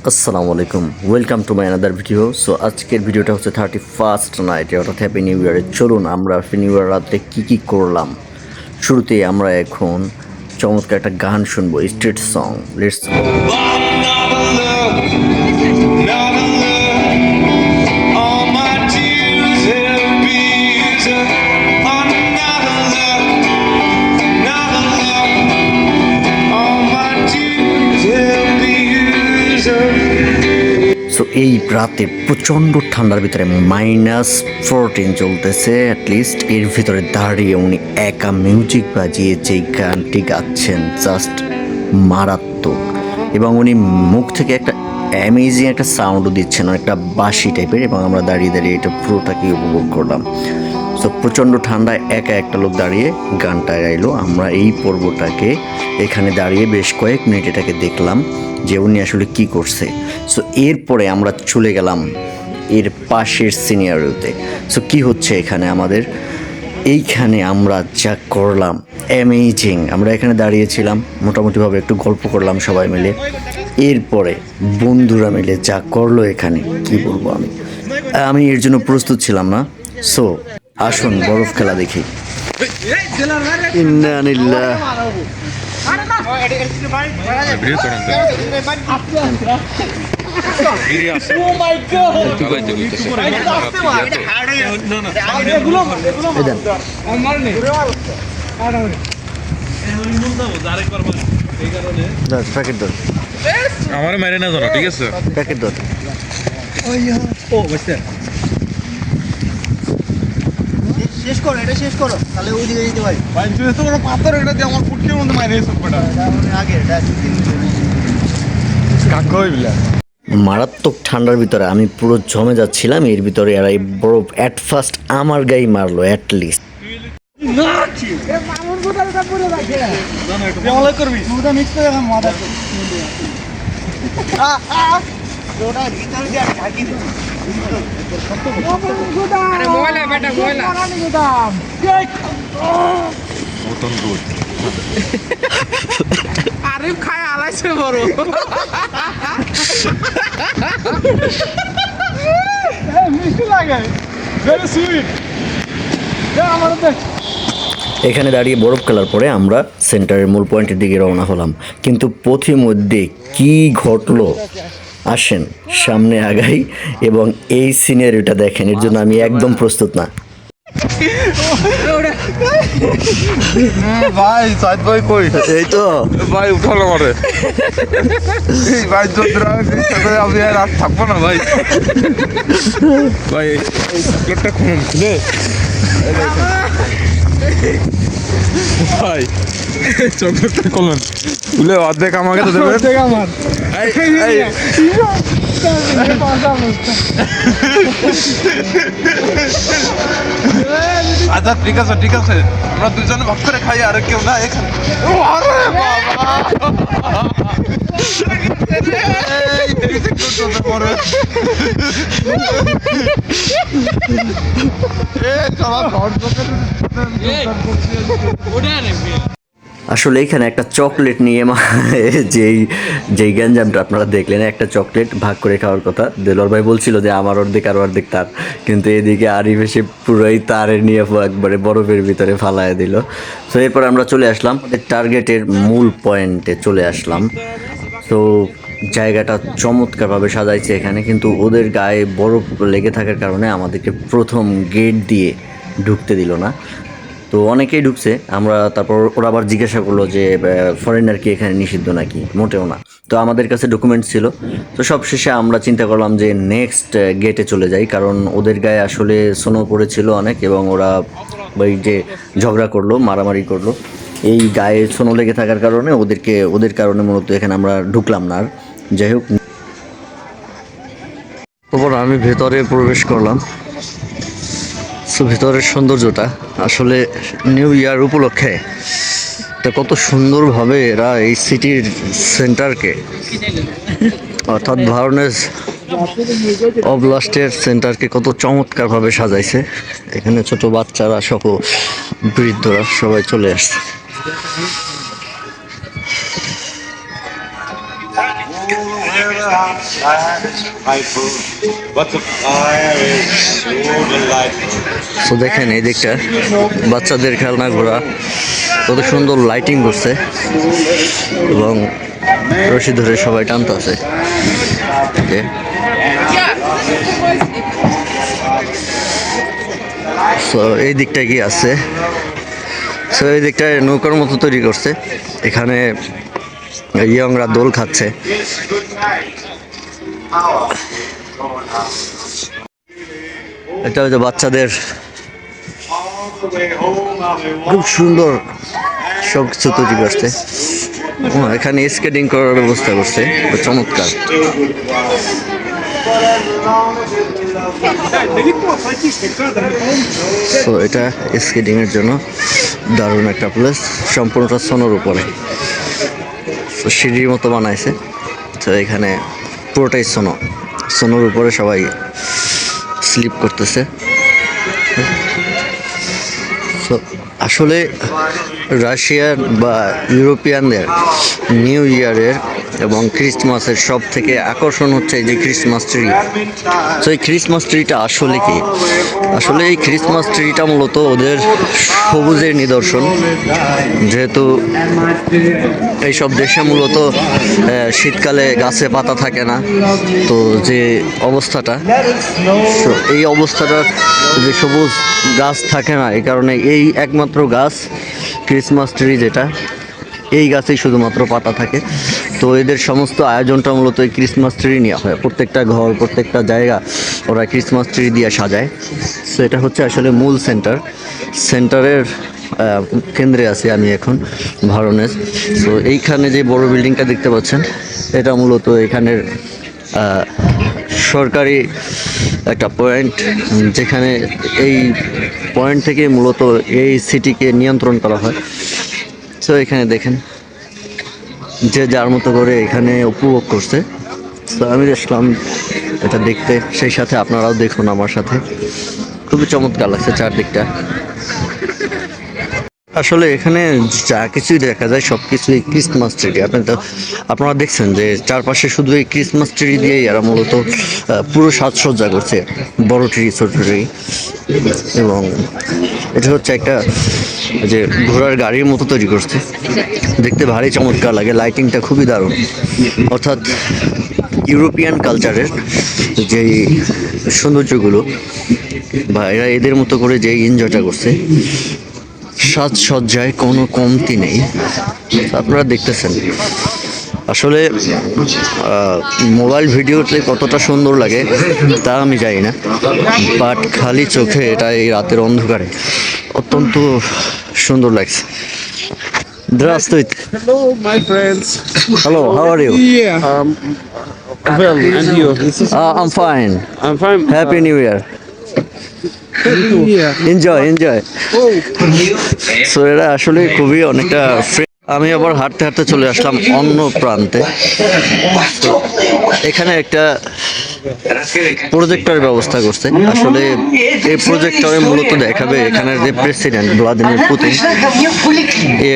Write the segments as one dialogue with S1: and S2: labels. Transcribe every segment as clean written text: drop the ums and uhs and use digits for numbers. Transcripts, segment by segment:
S1: আসসালামু আলাইকুম, welcome to my another video. So আজকের ভিডিওটা হচ্ছে 31st নাইটে, অর্থাৎ হ্যাপি নিউ ইয়ারে। চলুন আমরা হ্যাপি নিউ ইয়ার রাত্রে কী করলাম। শুরুতেই আমরা এখন চমৎকার একটা গান শুনবো, street song. Let's go. So এই রাতে প্রচণ্ড ঠান্ডার ভিতরে -14 চলতেছে অ্যাটলিস্ট, এর ভিতরে দাঁড়িয়ে উনি একা মিউজিক বাজিয়ে যেই গানটি গাচ্ছেন জাস্ট মারাত্মক, এবং উনি মুখ থেকে একটা অ্যামেজিং একটা সাউন্ডও দিচ্ছেন, একটা বাঁশি টাইপের, এবং আমরা দাঁড়িয়ে দাঁড়িয়ে এটা পুরোটাকে উপভোগ করলাম। সো প্রচণ্ড ঠান্ডায় একা একটা লোক দাঁড়িয়ে গানটা গাইলো। আমরা এই পর্বটাকে এখানে দাঁড়িয়ে বেশ কয়েক মিনিট এটাকে দেখলাম যে উনি আসলে কি করছে। সো এরপরে আমরা চলে গেলাম এর পাশের সিনিয়রতে। সো কি হচ্ছে এখানে আমাদের, এইখানে আমরা যা করলাম অ্যামেজিং। আমরা এখানে দাঁড়িয়েছিলাম, মোটামুটিভাবে একটু গল্প করলাম সবাই মিলে। এরপরে বন্ধুরা মিলে যা করলো এখানে কি বলবো, আমি এর জন্য প্রস্তুত ছিলাম না। সো আসুন বরফ খেলা দেখি। ইন্নালিল্লাহ।
S2: আমার মেরে না জানো, ঠিক আছে?
S1: প্যাকেট ধর।
S3: শেষ করো, এটা শেষ করো, তাহলে ওই দিকে যেতে পারি।
S2: ভাই তুই তো বড় পাথর, এটা দিয়ে আমার ফুটকির মধ্যে মাইরে সবটা
S3: আগে এটা
S2: কাকা হইলা।
S1: মারাত্মক ঠান্ডার ভিতরে আমি পুরো জমে যাচ্ছিলাম, এর ভিতরে আর এই বরফ অ্যাট ফার্স্ট আমার গায়ে মারলো অ্যাটলিস্ট।
S3: করবি দুটা মিক্স করে এখন মজা ওটা ভিতরে দিয়ে ঢাকি দিই।
S4: আরিফ খায় আলাইছে বড়
S3: মিষ্টি লাগে, ভেরি সুইট।
S1: এখানে দাঁড়িয়ে বরফ খেলার পরে আমরা সেন্টারের মূল পয়েন্টের দিকে রওনা হলাম, কিন্তু পথিমধ্যে কি ঘটলো আসেন সামনে আগাই এবং এই সিনারিটা দেখেন। এর জন্য আমি একদম প্রস্তুত না।
S2: ভাই সাইদ ভাই কই?
S1: এই তো
S2: ভাই উঠালো মারে। এই ভাই চন্দ্রা আমি আর রাত থাকবো না ভাই। ভাই এই চকলেটটা খুলুন খুলে। ভাই চকলেটটা খুলুন খুলে অর্ধেক আমাকে তো দেবেন। অর্ধেক আমার। আচ্ছা ঠিক আছে ঠিক আছে, আমরা দুজনে ভাগ করে খাই, আর কেউ না এখানে। আরে
S1: আসলে এখানে একটা চকলেট নিয়ে যেই গ্যাঞ্জামটা আপনারা দেখলেন, একটা চকলেট ভাগ করে খাওয়ার কথা। দেলোয়ার ভাই বলছিল যে আমার অর্ধেক আর অর্ধেক তার, কিন্তু এদিকে আরিফ এসে পুরোই তারের নিয়ে একবারে বরফের ভিতরে ফালায় দিল। তো এরপর আমরা চলে আসলাম টার্গেটের মূল পয়েন্টে চলে আসলাম। তো জায়গাটা চমৎকারভাবে সাজাইছে এখানে, কিন্তু ওদের গায়ে বরফ লেগে থাকার কারণে আমাদেরকে প্রথম গেট দিয়ে ঢুকতে দিল না। তো অনেকেই ঢুকছে, আমরা তারপর ওরা আবার জিজ্ঞাসা করলো যে ফরেনার কি এখানে নিষিদ্ধ নাকি। মোটেও না, তো আমাদের কাছে ডকুমেন্টস ছিল। তো সবশেষে আমরা চিন্তা করলাম যে নেক্সট গেটে চলে যাই, কারণ ওদের গায়ে আসলে স্নো পড়েছিল অনেক, এবং ওরা ওই যে ঝগড়া করলো, মারামারি করলো। এই গায়ে স্নো লেগে থাকার কারণে ওদের কারণে মূলত এখানে আমরা ঢুকলাম না আর। যাই হোক, তারপর আমি ভেতরে প্রবেশ করলাম। সো ভিতরের সৌন্দর্যটা আসলে নিউ ইয়ার উপলক্ষে তা কত সুন্দরভাবে এরা এই সিটির সেন্টারকে, অর্থাৎ ভার্নেস অবলাস্টের সেন্টারকে কত চমৎকারভাবে সাজাইছে। এখানে ছোট বাচ্চারা সহ বৃদ্ধরা সবাই চলে আসছে।
S5: But the fire is so delightful.
S1: তো দেখেন এই দিকটা বাচ্চাদের খেলনা ঘোড়া কত সুন্দর লাইটিং করছে এবং রশি ধরে সবাই টানতেছে। তো এই দিকটা কি আছে, তো এই দিকটায় নৌকার মতো তৈরি করছে, এখানে ইয়ংরা দোল খাচ্ছে। এটা হচ্ছে বাচ্চাদের খুব সুন্দর সব কিছু তৈরি করছে। এখানে স্কেটিং করার ব্যবস্থা করছে, চমৎকার। তো এটা স্কেটিং এর জন্য দারুণ একটা প্লেস, সম্পূর্ণটা সোনার উপরে, তো সিঁড়ির মতো বানাইছে। তো এখানে পুরোটাই সোনার উপরে সবাই স্লিপ করতেছে। তো আসলে রাশিয়ার বা ইউরোপিয়ানদের নিউ ইয়ারের এবং ক্রিসমাসের সব থেকে আকর্ষণ হচ্ছে এই যে ক্রিসমাস ট্রি। তো এই ক্রিসমাস ট্রিটা আসলে কি, আসলে এই ক্রিসমাস ট্রিটা মূলত ওদের সবুজের নিদর্শন, যেহেতু এইসব দেশে মূলত শীতকালে গাছে পাতা থাকে না, তো যে অবস্থাটা, তো এই অবস্থাটা যে সবুজ গাছ থাকে না, এই কারণে এই একমাত্র গাছ ক্রিসমাস ট্রি যেটা, এই গাছেই শুধুমাত্র পাতা থাকে। তো এদের সমস্ত আয়োজনটা মূলত এই ক্রিসমাস ট্রি নিয়ে হয়, প্রত্যেকটা ঘর প্রত্যেকটা জায়গা ওরা ক্রিসমাস ট্রি দিয়ে সাজায়। তো এটা হচ্ছে আসলে মূল সেন্টারের কেন্দ্রে আছি আমি এখন, ভারনেস। তো এইখানে যে বড় বিল্ডিংটা দেখতে পাচ্ছেন, এটা মূলত এখানের সরকারি একটা পয়েন্ট, যেখানে এই পয়েন্ট থেকে মূলত এই সিটিকে নিয়ন্ত্রণ করা হয়। তো এখানে দেখেন যে যার মতো করে এখানে উপভোগ করছে। তো আমি দেখলাম এটা দেখতে, সেই সাথে আপনারাও দেখুন আমার সাথে, খুবই চমৎকার লাগছে চারদিকটা। আসলে এখানে যা কিছুই দেখা যায় সব কিছুই ক্রিসমাস ট্রি। আপনারা দেখছেন যে চারপাশে শুধু এই ক্রিসমাস ট্রি দিয়েই এরা মূলত পুরো সাজসজ্জা করছে, বড় ট্রি ছোট ট্রি। এবং এটা হচ্ছে একটা যে ঘোড়ার গাড়ির মতো তৈরি করছে, দেখতে ভারী চমৎকার লাগে, লাইটিংটা খুবই দারুণ। অর্থাৎ ইউরোপিয়ান কালচারের যেই সৌন্দর্যগুলো বা এরা এদের মতো করে যে এনজয়টা করছে, সাজসজ্জায় কোনো কমতি নেই। আপনারা দেখতেছেন আসলে মোবাইল ভিডিওতে কতটা সুন্দর লাগে তা আমি জানি না, বাট খালি চোখে এটা এই রাতের অন্ধকারে অত্যন্ত সুন্দর লাগছে। Здравствуйте.
S4: Hello, my friends.
S1: Hello, how are you?
S4: Yeah. Well, and you?
S1: I'm fine.
S4: I'm fine.
S1: Happy New Year.
S4: Yeah.
S1: Enjoy. So এরা আসলে খুবই অনেকটা আমি আবার হাঁটতে হাঁটতে চলে আসলাম অন্য প্রান্তে। এখানে একটা প্রজেক্টর ব্যবস্থা করছে। আসলে এই প্রজেক্টরে মূলত দেখাবে এখানের যে প্রেসিডেন্ট ভ্লাদিমির পুতিন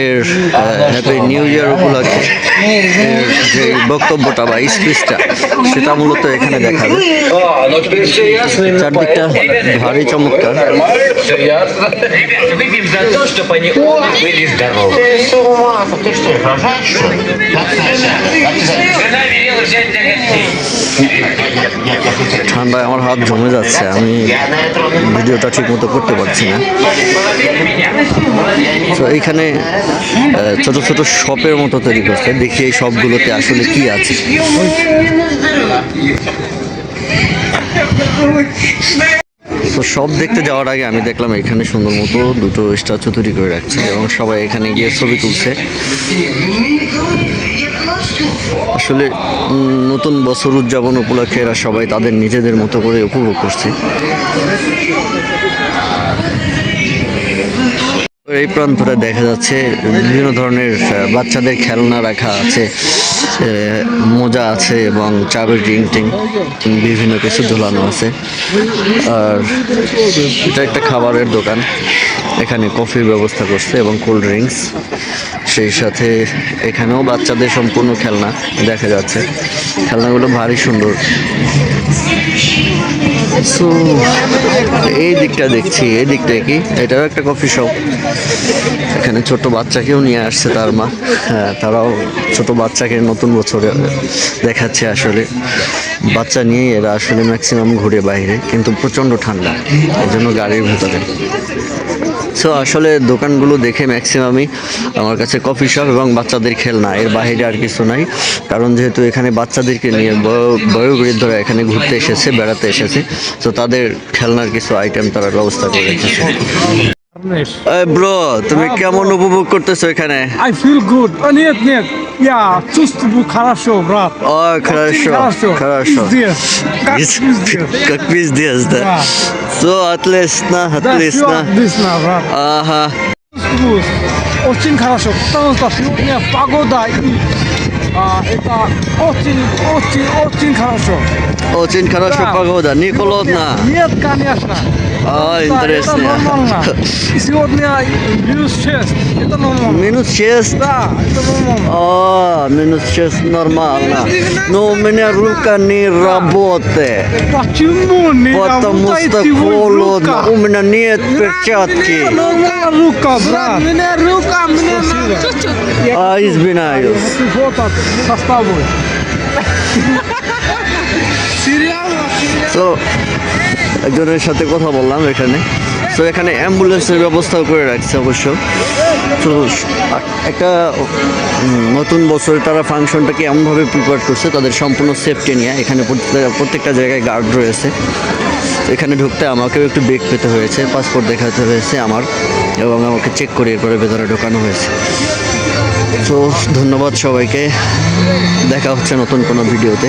S1: এর হ্যাপি নিউ ইয়ার উপলক্ষে এর যে বক্তব্যটা বা স্পিচটা, সেটা মূলত এখানে দেখাবে। চারদিকটা ভারী চমৎকার।
S5: Все ясно. Выпьем за то, чтобы они оба были здоровы. Ты что, рожаешь, что ли? Жена велела взять для гостей.
S1: ঠান্ডায় আমার হাত জমে যাচ্ছে, আমি ভিডিওটা ঠিক মতো করতে পারছি না। তো এইখানে ছোট ছোট শপের মতো তৈরি করছে, দেখি এই শপগুলোতে আসলে কি আছে। তো সব দেখতে যাওয়ার আগে আমি দেখলাম এখানে সুন্দর মতো দুটো স্ট্যাচু তৈরি করে রাখছে এবং সবাই এখানে গিয়ে ছবি তুলছে। আসলে নতুন বছর উদযাপন উপলক্ষে এরা সবাই তাদের নিজেদের মতো করে উপভোগ করছে। এই প্রান্তরে দেখা যাচ্ছে বিভিন্ন ধরনের বাচ্চাদের খেলনা রাখা আছে, মোজা আছে এবং চাবের রিং টিং বিভিন্ন কিছু ঝোলানো আছে। আর এটা একটা খাবারের দোকান, এখানে কফির ব্যবস্থা করছে এবং কোল্ড ড্রিঙ্কস। সেই সাথে এখানেও বাচ্চাদের সম্পূর্ণ খেলনা দেখা যাচ্ছে। খেলনাগুলো ভারী সুন্দর। সো এই দিকটা দেখছি, এই দিকটায় কি এটাও একটা কফি শপ। এখানে ছোট বাচ্চাকেও নিয়ে আসছে তার মা। হ্যাঁ, তারাও ছোট বাচ্চাকে নতুন বছরে দেখাচ্ছে। আসলে বাচ্চা নিয়ে এরা আসলে ম্যাক্সিমাম ঘুরে বাইরে, কিন্তু প্রচণ্ড ঠান্ডা, এই জন্য গাড়ির ভেতরে। সো আসলে দোকানগুলো দেখে ম্যাক্সিমামই আমার কাছে কফি শপ এবং বাচ্চাদের খেলনা, এর বাইরে আর কিছু নাই। কারণ যেহেতু এখানে বাচ্চাদেরকে নিয়ে বয়োবৃদ্ধরা এখানে ঘুরতে এসেছে, বেড়াতে এসেছে, তো তাদের খেলনার কিছু আইটেম তারা ব্যবস্থা করে রেখেছে। ব্রো, তুমি কেমন উপভোগ করতেছো এখানে?
S6: I feel good. Нет. Я чувствую хорошо, брат.
S1: О, хорошо, хорошо.
S6: Пиздец. Как пиздец.
S1: Как пиздец, да?
S6: Да.
S1: Все, отлично,
S6: Да, все
S1: отлично.
S6: отлично, брат.
S1: Ага.
S6: Чувствую очень хорошо, потому что сегодня погода и это очень хорошо.
S1: Очень хорошо
S6: Да.
S1: погода, не холодно.
S6: Нет, конечно.
S1: А,
S6: Это
S1: интересно.
S6: нормально. И сегодня -6. Это нормально.
S1: -6?
S6: Да, это нормально.
S1: -6 нормально. Но у меня рука не работает.
S6: Почему не
S1: Потому что
S6: работаете вы
S1: холодно.
S6: рука?
S1: У меня нет перчатки.
S6: Нормально рука, брат.
S1: Извиняюсь.
S6: Фото со тобой. Сериально?
S1: তো একজনের সাথে কথা বললাম এখানে। তো এখানে অ্যাম্বুলেন্সের ব্যবস্থাও করে রাখছে অবশ্য। তো একটা নতুন বছরে তারা ফাংশনটাকে এমনভাবে প্রিপেয়ার করছে, তাদের সম্পূর্ণ সেফটি নিয়ে। এখানে প্রত্যেকটা জায়গায় গার্ড রয়েছে। এখানে ঢুকতে আমাকেও একটু বেগ পেতে হয়েছে, পাসপোর্ট দেখাতে হয়েছে আমার, এবং আমাকে চেক করে এরপরে ভেতরে ঢোকানো হয়েছে। তো ধন্যবাদ সবাইকে, দেখা হচ্ছে নতুন কোনো ভিডিওতে।